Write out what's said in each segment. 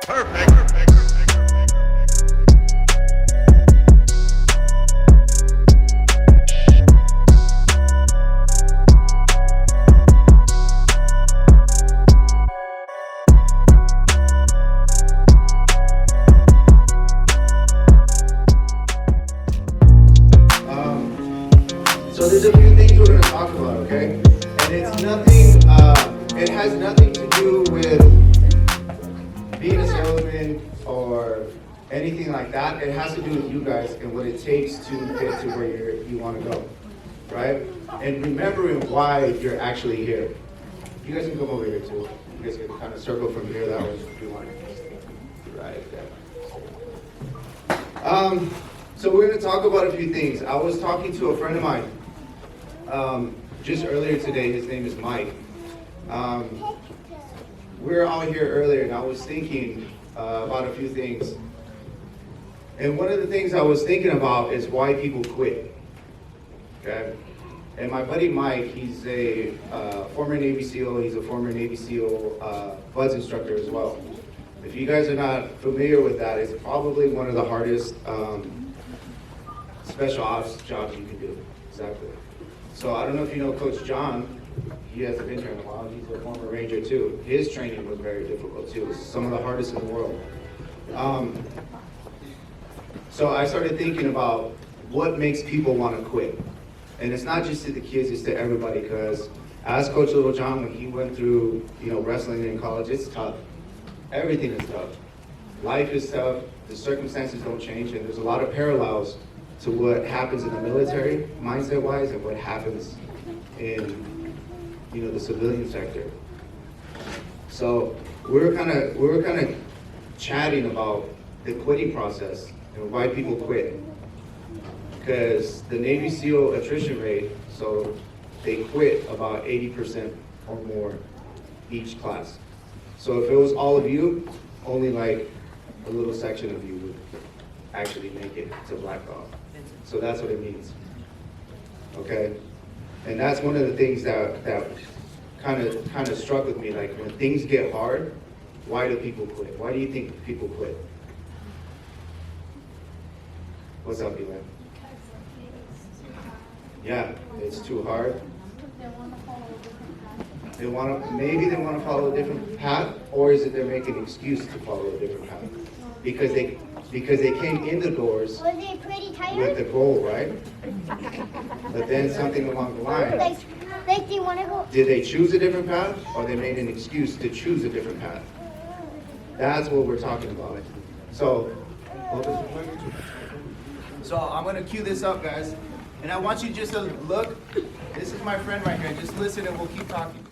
So there's a few things we're going to talk about, okay? And it's nothing, it has nothing to do with being a salesman or anything like that. It has to do with you guys and what it takes to get to where you want to go, right? And remembering why you're actually here. You guys can come over here too. You guys can kind of circle from here that way if you want. Right, okay. So we're going to talk about a few things. I was talking to a friend of mine just earlier today. His name is Mike. We were out here earlier and I was thinking about a few things. And one of the things I was thinking about is why people quit. Okay? And my buddy Mike, he's a former Navy SEAL. He's a former Navy SEAL BUD/S instructor as well. If you guys are not familiar with that, it's probably one of the hardest special ops jobs you can do. Exactly. So I don't know if you know Coach John. He hasn't been here in a while. He's a former Ranger too. His training was very difficult too. It's some of the hardest in the world. So I started thinking about what makes people want to quit. And it's not just to the kids, it's to everybody, because as Coach Little John, when he went through, wrestling in college, it's tough. Everything is tough. Life is tough. The circumstances don't change, and there's a lot of parallels to what happens in the military, mindset-wise, and what happens in, the civilian sector. So we were kind of chatting about the quitting process and why people quit. Because the Navy SEAL attrition rate, so they quit about 80% or more each class. So if it was all of you, only like a little section of you would actually make it to Black Hawk. So that's what it means. Okay? And that's one of the things that kind of struck with me. Like, when things get hard, why do people quit? Why do you think people quit? What's up, Eli? Yeah, it's too hard. They want to follow a different path, or is it they're making an excuse to follow a different path? Because they came in the doors with the goal, right? But then something along the line. Like they want to go. Did they choose a different path, or they made an excuse to choose a different path? That's what we're talking about. So I'm gonna cue this up, guys, and I want you just to look. This is my friend right here. Just listen, and we'll keep talking.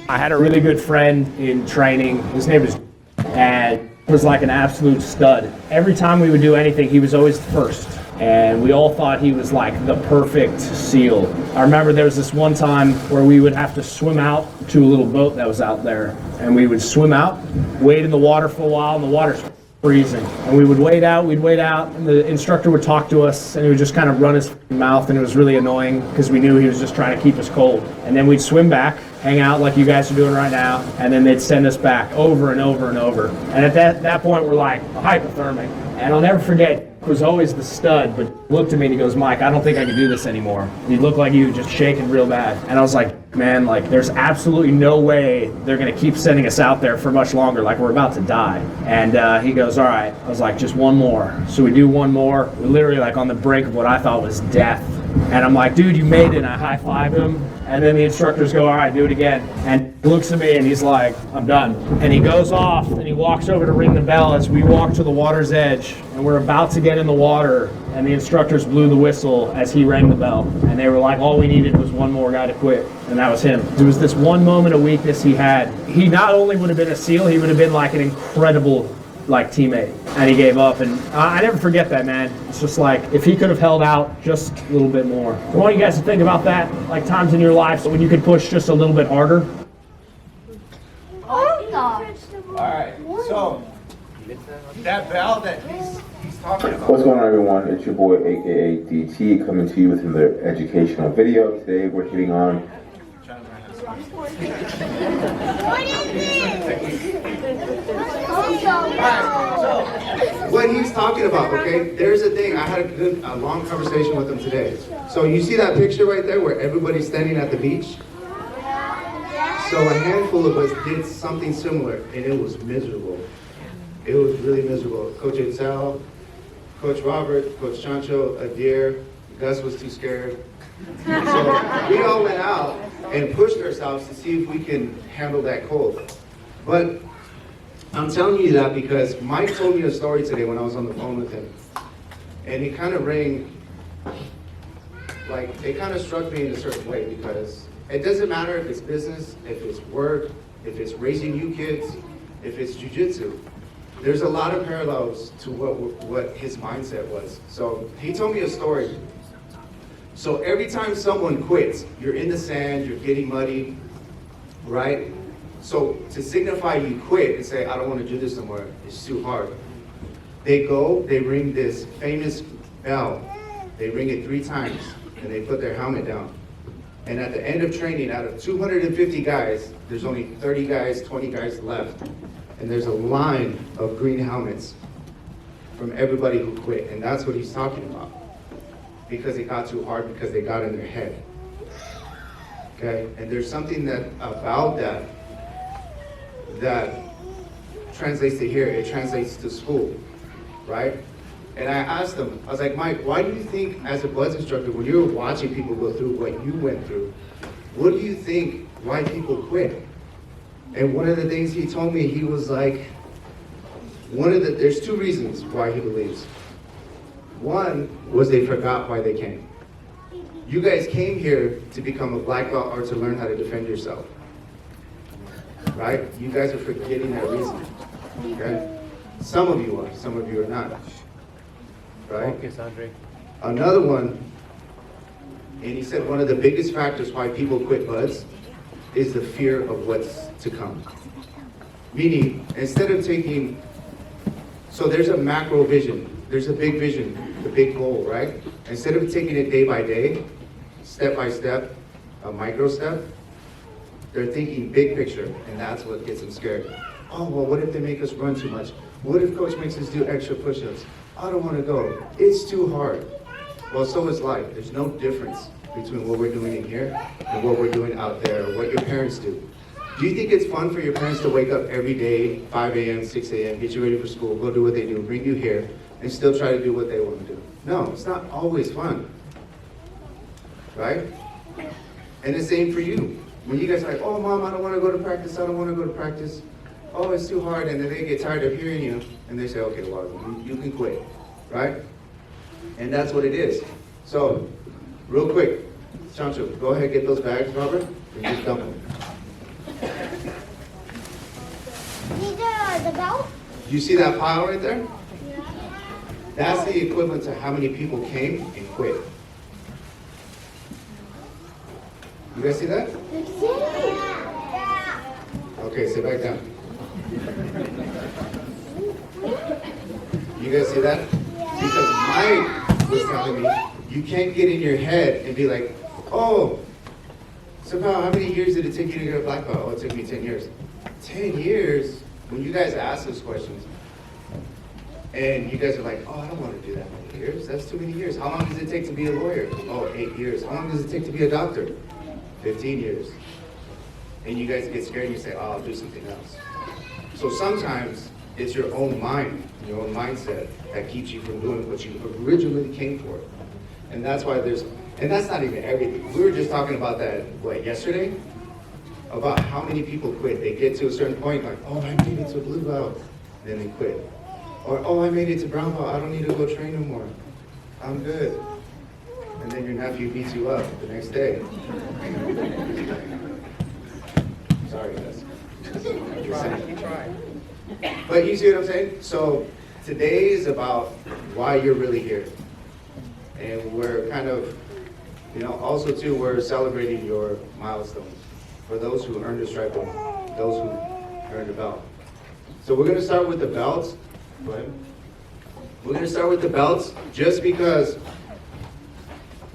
I had a really good friend in training. His name was, and was like an absolute stud. Every time we would do anything, he was always the first. And we all thought he was like the perfect SEAL. I remember there was this one time where we would have to swim out to a little boat that was out there. And we would swim out, wade in the water for a while, and the water's freezing. And we would wade out, and the instructor would talk to us, and he would just kind of run his mouth, and it was really annoying because we knew he was just trying to keep us cold. And then we'd swim back, hang out like you guys are doing right now, and then they'd send us back over and over and over. And at that point, we're like hypothermic. And I'll never forget, was always the stud, but looked at me and he goes, "Mike, I don't think I can do this anymore." He looked like he was just shaking real bad. And I was like, man, like, there's absolutely no way they're gonna keep sending us out there for much longer, like we're about to die. And he goes, "All right." I was like, "Just one more." So we do one more. We're literally like on the brink of what I thought was death. And I'm like, "Dude, you made it." And I high-five him. And then the instructors go, "All right, do it again." And he looks at me and he's like, "I'm done." And he goes off and he walks over to ring the bell as we walk to the water's edge. And we're about to get in the water. And the instructors blew the whistle as he rang the bell. And they were like, all we needed was one more guy to quit. And that was him. There was this one moment of weakness he had. He not only would have been a SEAL, he would have been like an incredible teammate. And he gave up. And I never forget that, man. It's just like, if he could have held out just a little bit more. I want you guys to think about that, like times in your life when you could push just a little bit harder. All right, so that bell that he's talking about. What's going on, everyone? It's your boy, aka DT, coming to you with another educational video. Today we're hitting on What is this? What he's talking about, okay? There's a thing. I had a long conversation with him today. So you see that picture right there where everybody's standing at the beach? So a handful of us did something similar, and it was miserable. It was really miserable. Coach Edsel, Coach Robert, Coach Chancho, Adair, Gus was too scared. So we all went out and pushed ourselves to see if we can handle that cold. But I'm telling you that because Mike told me a story today when I was on the phone with him. And it kind of rang, like, it kind of struck me in a certain way because it doesn't matter if it's business, if it's work, if it's raising you kids, if it's jujitsu. There's a lot of parallels to what his mindset was. So he told me a story. So every time someone quits, you're in the sand, you're getting muddy, right? So to signify you quit and say, I don't want to do this anymore, it's too hard. They go, they ring this famous bell. They ring it 3 times, and they put their helmet down. And at the end of training, out of 250 guys, there's only 30 guys, 20 guys left. And there's a line of green helmets from everybody who quit. And that's what he's talking about. Because it got too hard, because they got in their head. Okay? And there's something that about that translates to here, it translates to school, right? And I asked him, I was like, Mike, why do you think as a BUD/S instructor, when you're watching people go through what you went through, what do you think why people quit? And one of the things he told me, he was like, there's 2 reasons why he believes. One was they forgot why they came. You guys came here to become a black belt or to learn how to defend yourself. Right? You guys are forgetting that reason. Okay? Some of you are, some of you are not. Right? Focus, Andre. Another one, and he said one of the biggest factors why people quit BUD/S is the fear of what's to come. Meaning, instead of taking, so there's a macro vision, there's a big vision, the big goal, right? Instead of taking it day by day, step by step, a micro step, they're thinking big picture, and that's what gets them scared. Oh, well, what if they make us run too much? What if coach makes us do extra push-ups? I don't want to go. It's too hard. Well, so is life. There's no difference between what we're doing in here and what we're doing out there, or what your parents do. Do you think it's fun for your parents to wake up every day, 5 a.m., 6 a.m., get you ready for school, go do what they do, bring you here, and still try to do what they want to do? No, it's not always fun. Right? And the same for you. When you guys are like, oh, Mom, I don't want to go to practice, I don't want to go to practice. Oh, it's too hard, and then they get tired of hearing you, and they say, okay, well, you can quit, right? And that's what it is. So, real quick, Chancho, go ahead, get those bags, Robert, and just dump them. These are the belt? You see that pile right there? That's the equivalent to how many people came and quit. You guys see that? Okay, sit back down. You guys see that? Because Mike was telling me, you can't get in your head and be like, oh, somehow, how many years did it take you to get a black belt? Oh, it took me 10 years. 10 years? When you guys ask those questions, and you guys are like, oh, I don't want to do that many years. That's too many years. How long does it take to be a lawyer? Oh, 8 years. How long does it take to be a doctor? 15 years. And you guys get scared and you say, oh, I'll do something else. So sometimes it's your own mind, your own mindset that keeps you from doing what you originally came for. And that's why and that's not even everything. We were just talking about that, yesterday? About how many people quit. They get to a certain point, like, oh, I made it to blue belt. Then they quit. Or, oh, I made it to brown belt. I don't need to go train no more. I'm good. And then your nephew beats you up the next day. Sorry, guys. But you see what I'm saying? So today is about why you're really here. And we're kind of, also too, we're celebrating your milestones. For those who earned a stripe and those who earned a belt. So we're gonna start with the belts. Go ahead. We're gonna start with the belts just because,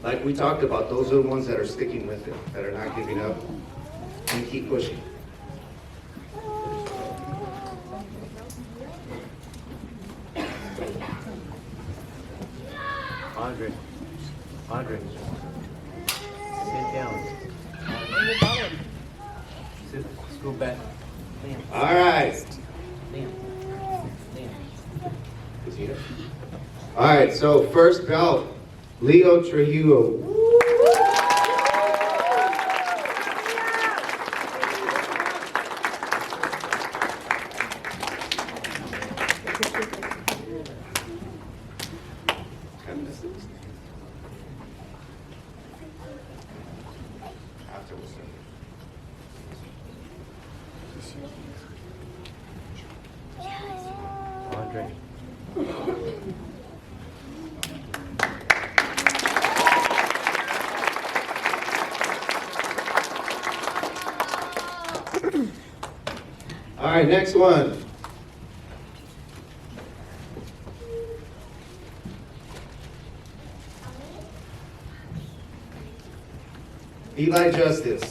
like we talked about, those are the ones that are sticking with it, that are not giving up. and keep pushing. Andre, sit down. Sit, scoot back. Liam, All right. Liam, Liam. Is he there? All right, so first belt, Leo Trujillo. Andre. All right, next one. Eli Justice.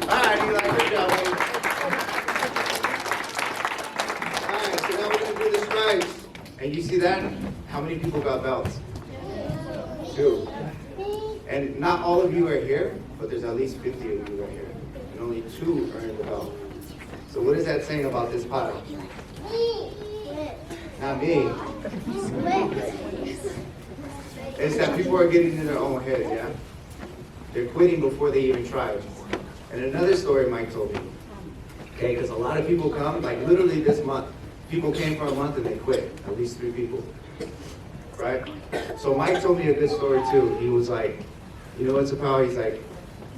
All right, Eli, good job, buddy. All right, so now we're gonna do the stripes. And you see that? How many people got belts? 2. And not all of you are here, but there's at least 50 of you right here. And only 2 earned the belt. So what is that saying about this pile? Not me. It's that people are getting in their own head, yeah? They're quitting before they even try. And another story Mike told me, okay, because a lot of people come, like literally this month, people came for a month and they quit, at least 3 people, right? So Mike told me a good story too. He was like, you know what's a power? He's like,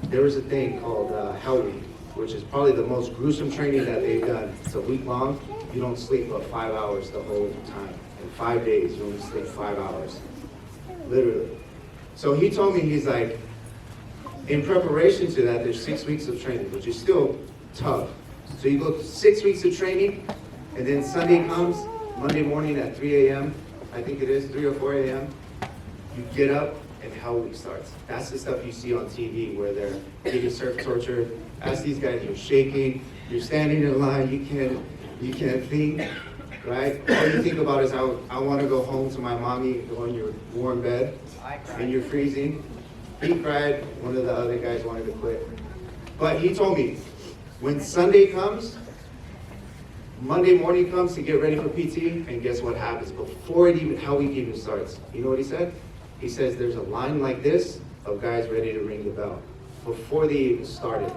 there was a thing called Hell Week, which is probably the most gruesome training that they've done. It's a week long. You don't sleep but 5 hours the whole time. In 5 days, you only sleep 5 hours, literally. So he told me, he's like, in preparation to that, there's 6 weeks of training, which is still tough. So you go 6 weeks of training, and then Sunday comes, Monday morning at 3 a.m., I think it is, 3 or 4 a.m., you get up and Hell Week starts. That's the stuff you see on TV where they're getting surf torture. Ask these guys, you're shaking, you're standing in line, you can't think, right? All you think about is, I want to go home to my mommy, go in your warm bed, and you're freezing. He cried, one of the other guys wanted to quit. But he told me, when Sunday comes, Monday morning comes to get ready for PT, and guess what happens? Before Hell Week even starts, you know what he said? He says there's a line like this of guys ready to ring the bell. Before they even started,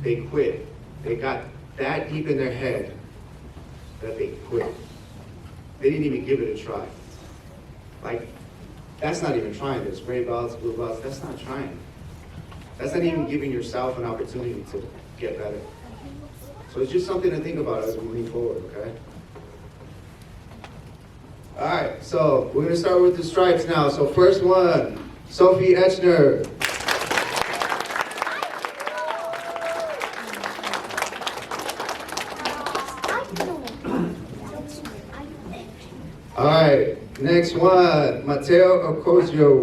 they quit. They got that deep in their head that they quit. They didn't even give it a try. Like, that's not even trying. There's gray belts, blue belts. That's not trying. That's not even giving yourself an opportunity to get better. So it's just something to think about as we move forward, okay? All right, so we're gonna start with the stripes now. So first one, Sophie Etchner. All right, next one, Mateo Ocosio.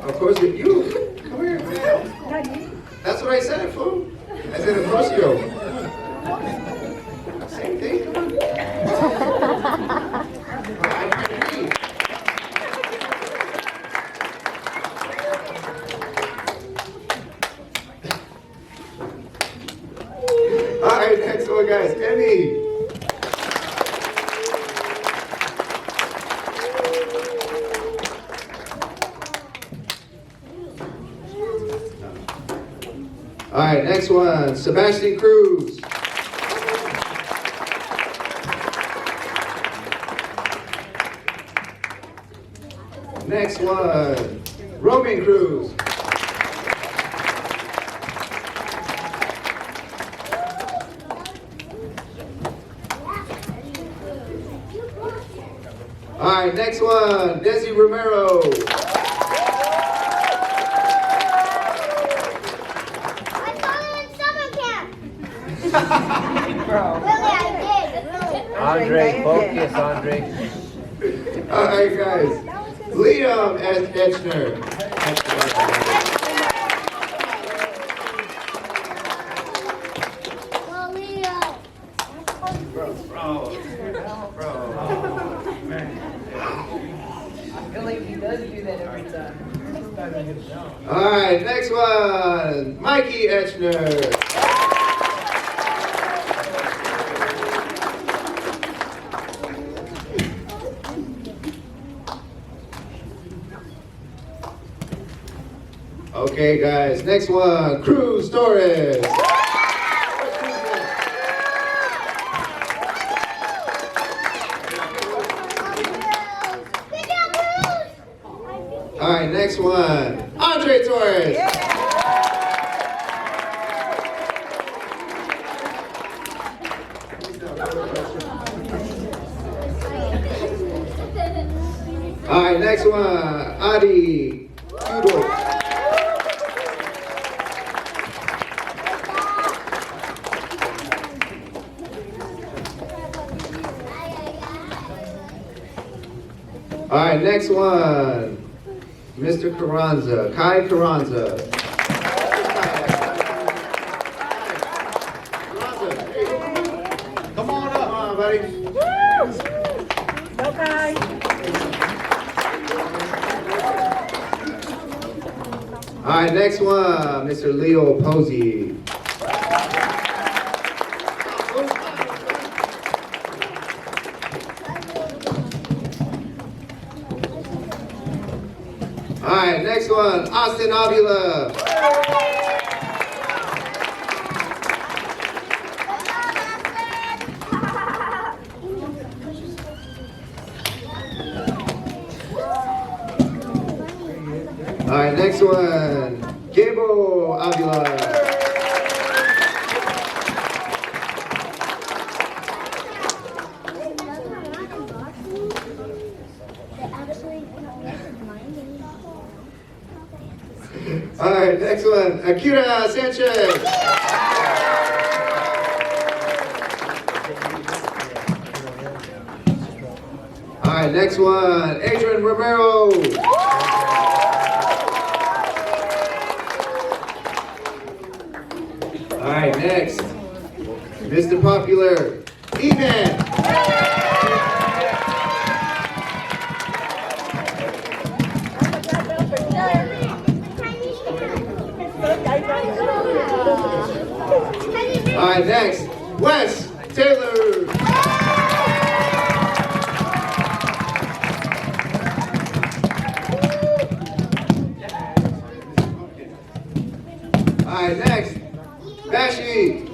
Ocosio, you, come here, man. That's what I said, fool. I said Ocosio. Same thing, come on. All right, next one, guys. Emmy. All right, next one. Sebastian Cruz. Next one, Roman Cruz. All right, next one, Desi Romero. I saw him in summer camp. Really, I did. Really. Andre, focus, Andre. All right, guys, Liam Etchner. Well, Leo. I feel like he does do that every time. All right, next one, Mikey Etchner. Okay, guys, next one, Cruz Torres. Good job, Cruz. All right, next one, Andre Torres. All right, next one, Adi Kudo. All right, next one, Mr. Carranza, Kai Carranza. Carranza, hey. Come on up, buddy. Okay. All right, next one, Mr. Leo Posey. All right, next one, Austin Avila. All right, next one, Gabo Avila. All right, next one, Akira Sanchez. All right, next one, Adrian Romero. All right, next, Mr. Popular, Ethan. All right, next, Wes Taylor. All right, next, Bashi.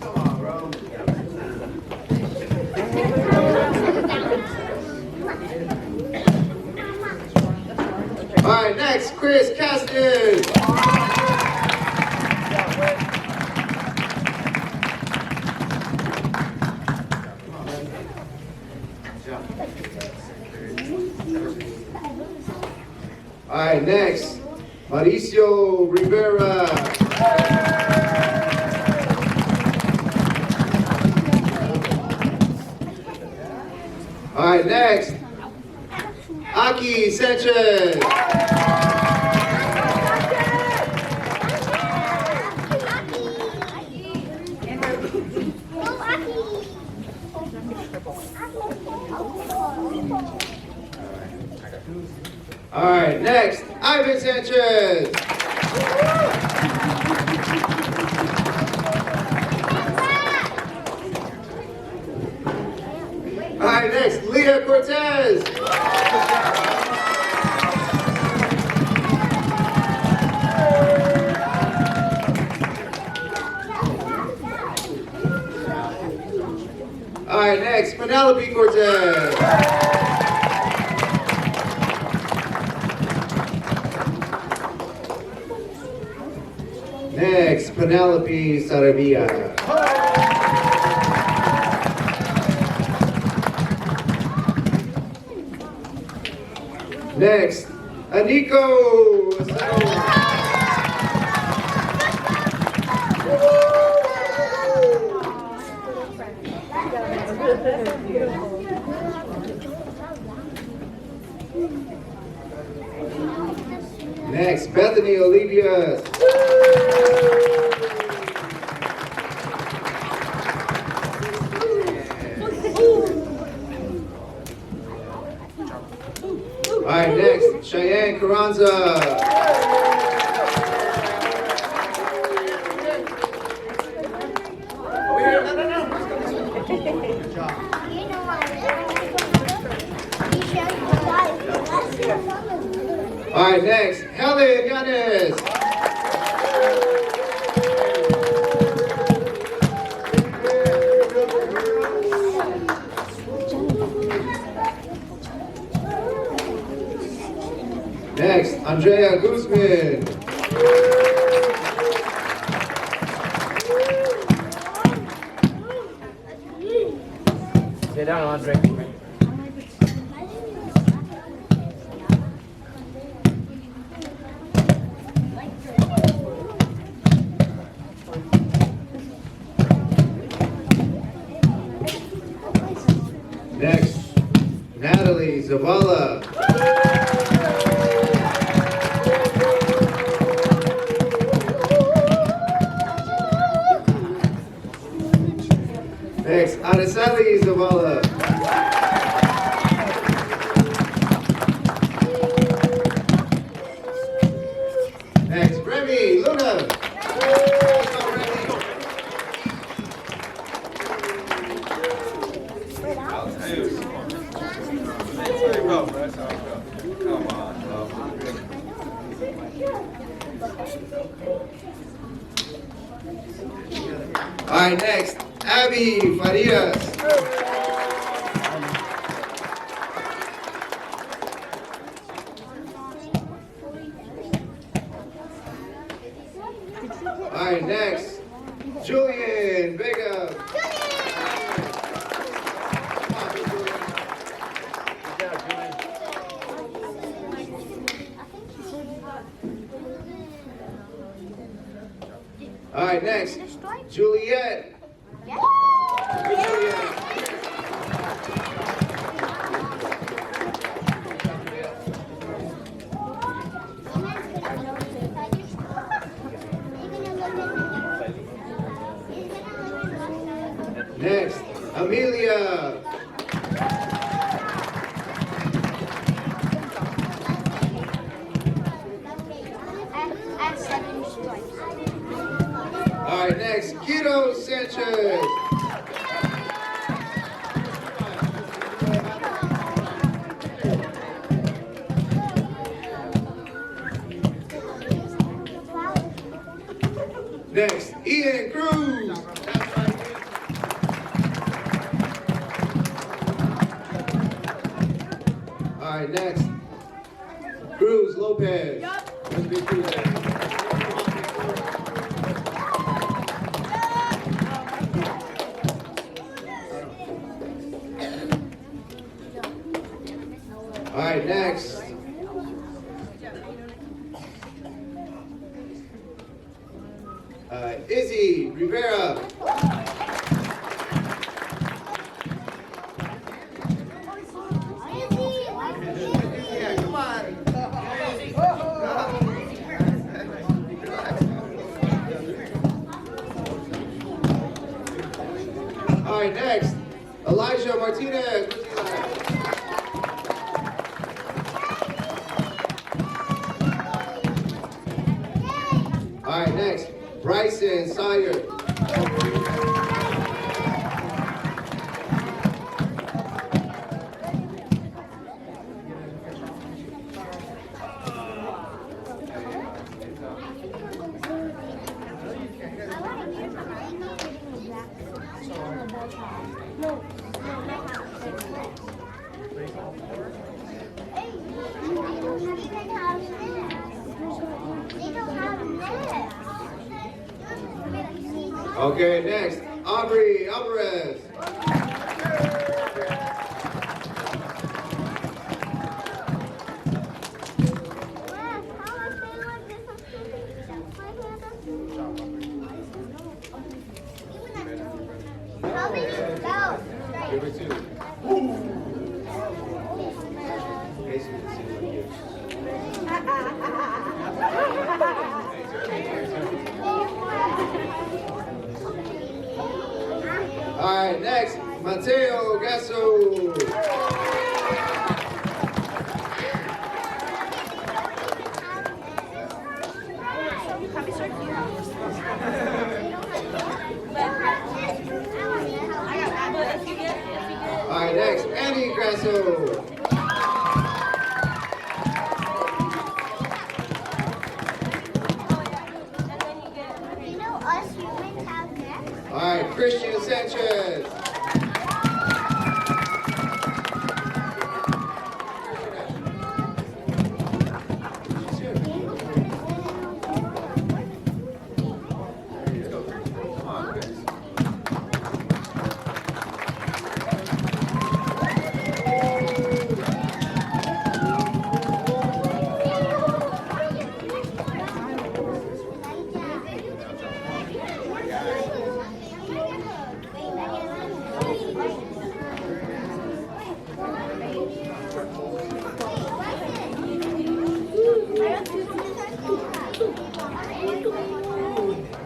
Come on, bro. All right, next, Chris Caston. All right, next, Mauricio Rivera. All right, next, Aki Sanchez. All right, next, Ivan Sanchez. All right, next, Leah Cortez. Penelope Cortez. Next, Penelope Saravia. Next, Aniko. Next, Bethany Olivia. All right, next, Cheyenne Carranza. You know what? You should die. All right, next, Helen Yanes. Next, Andrea Guzman. Sit down, Andre. Next, Natalie Zavala. Next, Araceli Zavala. Next, Remy Luna. All right, next, Abby Farias. All right, next, Julian Vega. All right, next, Juliet. Next, Amelia. At 7 strikes. All right, next, Guido Sanchez. Next, Ian Cruz. All right, next, Cruz Lopez. Let's be Cruz. All right, next. Izzy Rivera. Yeah, come on. All right, next, Elijah Martinez. All right, next, Bryson Sire. No. Hey, they don't even have this. They don't have this. Okay, next, Aubrey Alvarez. How many? Go. Give it two. Basically, the same like you. All right, next, Mateo Gasso. All right, next, Annie Grasso. You know us humans have necks? All right, Christian Sanchez.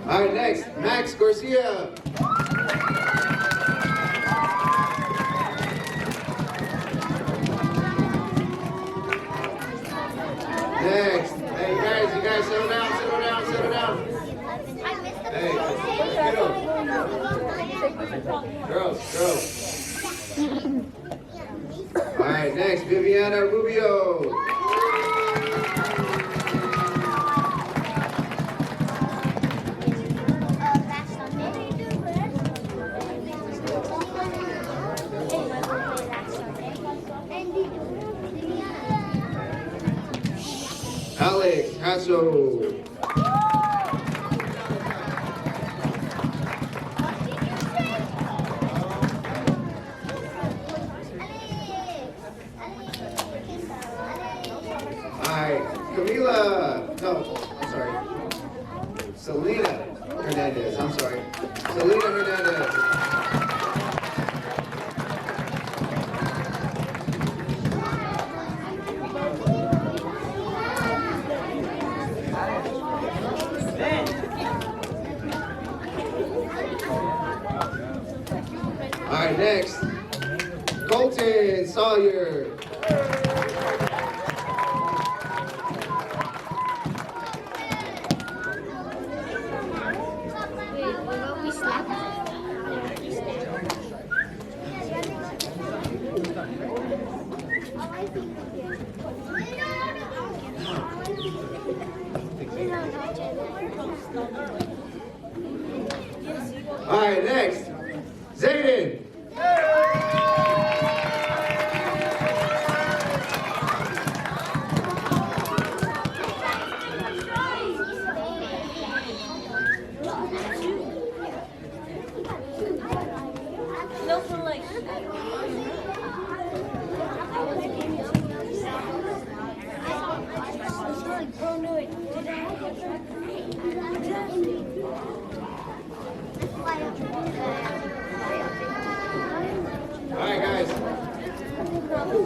All right, next, Max Garcia. Next, hey guys, you guys settle down, settle down, settle down. Hey, girls, girls. All right, next, Viviana Rubio. Alex Hasso. Alright, Camila. No, I'm sorry. Selena Hernandez. I'm sorry. Selena Hernandez. All right, next, Colton Sawyer. All right, next, Zayden. No for like. Alright guys.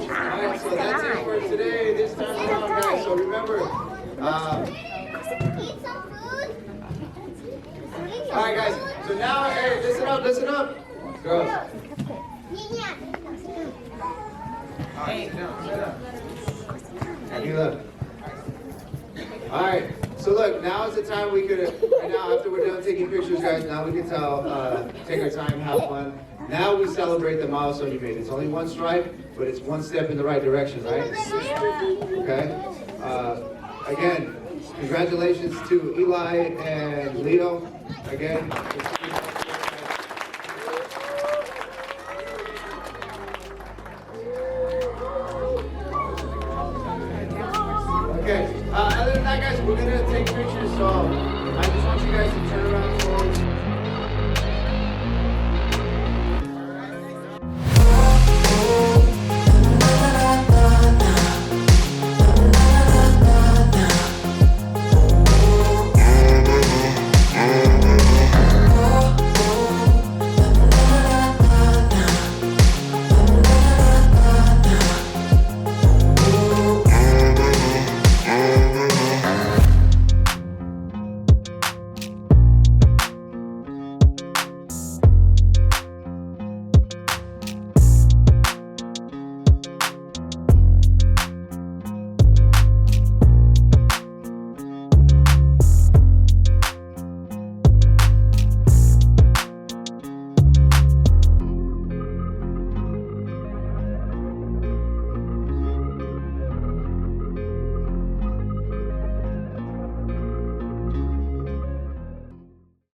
Alright, so that's it for today, this time around guys. So remember, Eat some food. alright guys, so now, hey, listen up. Girls. Camila. Alright, so look, now is the time we could, right now after we're done taking pictures guys, now we can take our time, have fun. Now we celebrate the milestone you made. It's only one stripe, but it's one step in the right direction, right? Okay? Again, congratulations to Eli and Leo. Again,